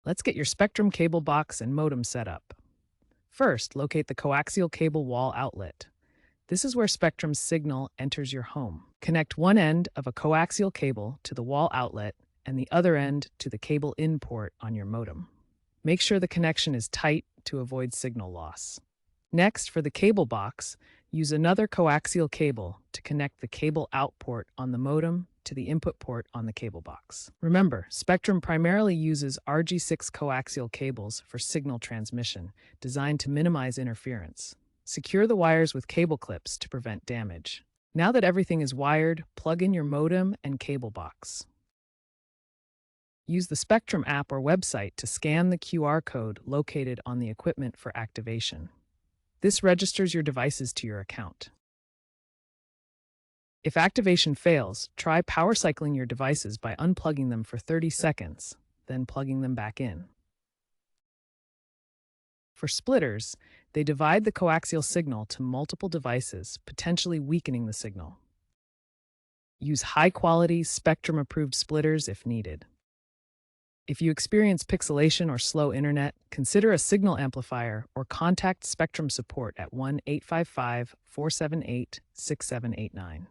Let's get your Spectrum cable box and modem set up. First, locate the coaxial cable wall outlet. This is where Spectrum's signal enters your home. Connect one end of a coaxial cable to the wall outlet and the other end to the cable in port on your modem. Make sure the connection is tight to avoid signal loss. Next, for the cable box, use another coaxial cable to connect the cable out port on the modem to the input port on the cable box. Remember, Spectrum primarily uses RG6 coaxial cables for signal transmission, designed to minimize interference. Secure the wires with cable clips to prevent damage. Now that everything is wired, plug in your modem and cable box. Use the Spectrum app or website to scan the QR code located on the equipment for activation. This registers your devices to your account. If activation fails, try power cycling your devices by unplugging them for 30 seconds, then plugging them back in. For splitters, they divide the coaxial signal to multiple devices, potentially weakening the signal. Use high-quality, Spectrum-approved splitters if needed. If you experience pixelation or slow internet, consider a signal amplifier or contact Spectrum support at 1-855-478-6789.